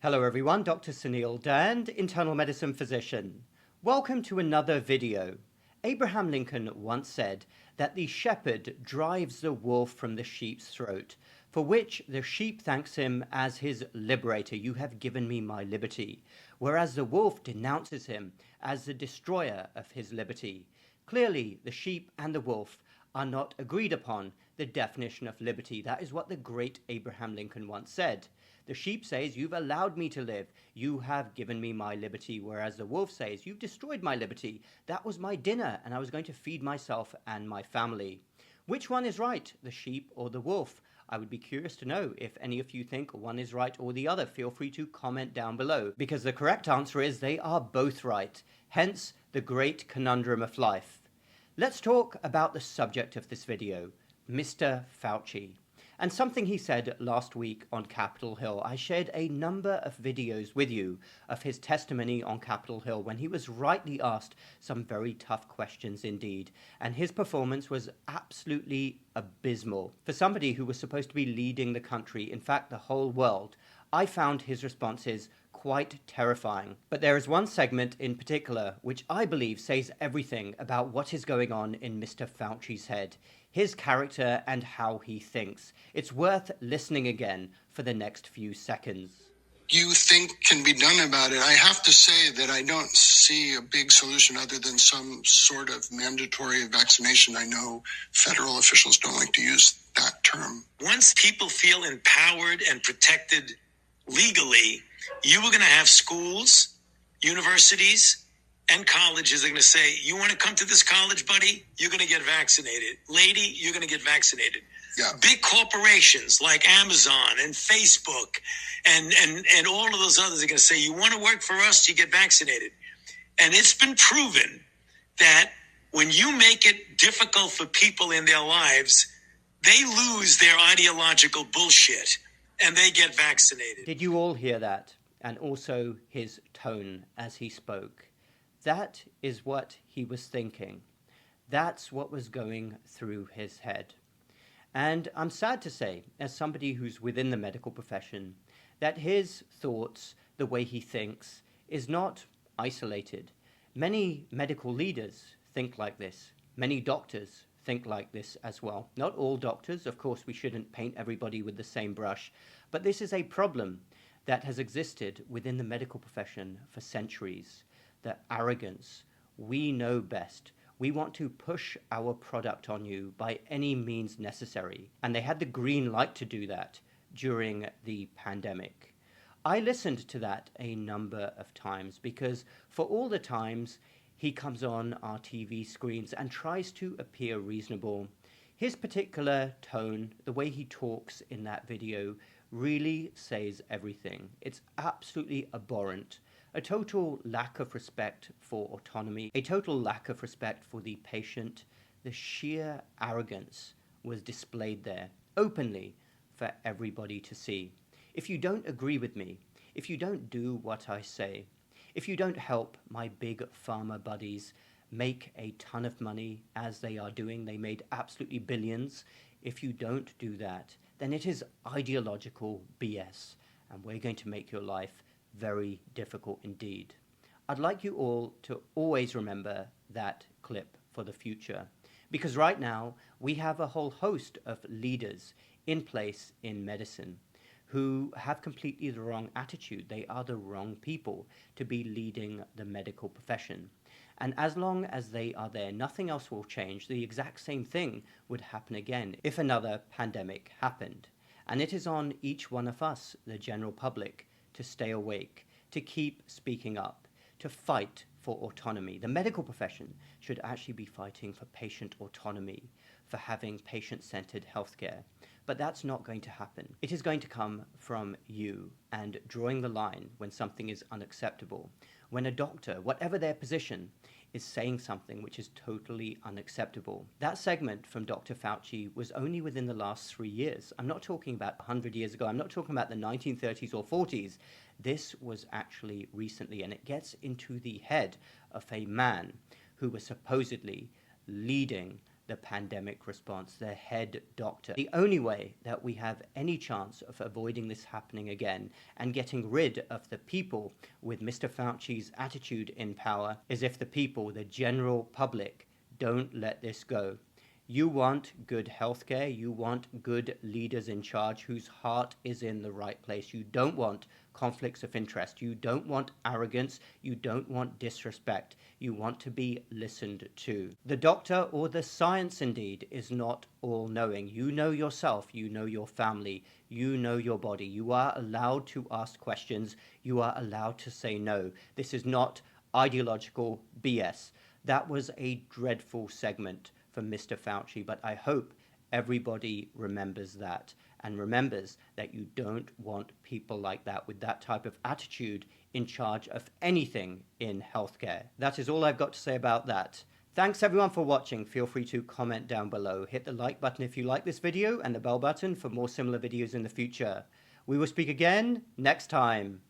Hello everyone, Dr. Suneel Dhand, internal medicine physician. Welcome to another video. Abraham Lincoln once said that the shepherd drives the wolf from the sheep's throat, for which the sheep thanks him as his liberator. You have given me my liberty. Whereas the wolf denounces him as the destroyer of his liberty. Clearly, the sheep and the wolf are not agreed upon the definition of liberty. That is what the great Abraham Lincoln once said. The sheep says, "You've allowed me to live. You have given me my liberty." Whereas the wolf says, "You've destroyed my liberty. That was my dinner, and I was going to feed myself and my family." Which one is right, the sheep or the wolf? I would be curious to know if any of you think one is right or the other. Feel free to comment down below, because the correct answer is they are both right. Hence, the great conundrum of life. Let's talk about the subject of this video, Mr. Fauci. And something he said last week on Capitol Hill. I shared a number of videos with you of his testimony on Capitol Hill when he was rightly asked some very tough questions indeed. And his performance was absolutely abysmal. For somebody who was supposed to be leading the country, in fact the whole world, I found his responses quite terrifying. But there is one segment in particular which I believe says everything about what is going on in Mr. Fauci's head, his character and how he thinks. It's worth listening again for the next few seconds. You think can be done about it? I have to say that I don't see a big solution other than some sort of mandatory vaccination. I know federal officials don't like to use that term. Once people feel empowered and protected legally, you are going to have schools, universities, and colleges are going to say, "You want to come to this college, buddy? You're going to get vaccinated. Lady, you're going to get vaccinated." Yeah. Big corporations like Amazon and Facebook and all of those others are going to say, "You want to work for us, you get vaccinated." And it's been proven that when you make it difficult for people in their lives, they lose their ideological bullshit and they get vaccinated. Did you all hear that? And also his tone as he spoke. That is what he was thinking. That's what was going through his head. And I'm sad to say, as somebody who's within the medical profession, that his thoughts, the way he thinks, is not isolated. Many medical leaders think like this. Many doctors think like this as well. Not all doctors, of course, we shouldn't paint everybody with the same brush, but this is a problem that has existed within the medical profession for centuries. The arrogance, we know best. We want to push our product on you by any means necessary. And they had the green light to do that during the pandemic. I listened to that a number of times because for all the times he comes on our TV screens and tries to appear reasonable, his particular tone, the way he talks in that video, really says everything. It's absolutely abhorrent. A total lack of respect for autonomy, a total lack of respect for the patient. The sheer arrogance was displayed there openly for everybody to see. If you don't agree with me, if you don't do what I say, if you don't help my big pharma buddies make a ton of money as they are doing, they made absolutely billions. If you don't do that, then it is ideological BS, and we're going to make your life very difficult indeed. I'd like you all to always remember that clip for the future, because right now we have a whole host of leaders in place in medicine who have completely the wrong attitude. They are the wrong people to be leading the medical profession. And as long as they are there, nothing else will change. The exact same thing would happen again if another pandemic happened. And it is on each one of us, the general public, to stay awake, to keep speaking up, to fight for autonomy. The medical profession should actually be fighting for patient autonomy, for having patient-centered healthcare. But that's not going to happen. It is going to come from you and drawing the line when something is unacceptable. When a doctor, whatever their position, is saying something which is totally unacceptable. That segment from Dr. Fauci was only within the last 3 years. I'm not talking about 100 years ago. I'm not talking about the 1930s or 40s. This was actually recently, and it gets into the head of a man who was supposedly leading the pandemic response, the head doctor. The only way that we have any chance of avoiding this happening again and getting rid of the people with Mr. Fauci's attitude in power is if the people, the general public, don't let this go. You want good healthcare, you want good leaders in charge whose heart is in the right place. You don't want conflicts of interest, you don't want arrogance, you don't want disrespect. You want to be listened to. The doctor, or the science indeed, is not all-knowing. You know yourself, you know your family, you know your body. You are allowed to ask questions, you are allowed to say no. This is not ideological BS. That was a dreadful segment from Mr. Fauci, but I hope everybody remembers that and remembers that you don't want people like that with that type of attitude in charge of anything in healthcare. That is all I've got to say about that. Thanks everyone for watching. Feel free to comment down below. Hit the like button if you like this video and the bell button for more similar videos in the future. We will speak again next time.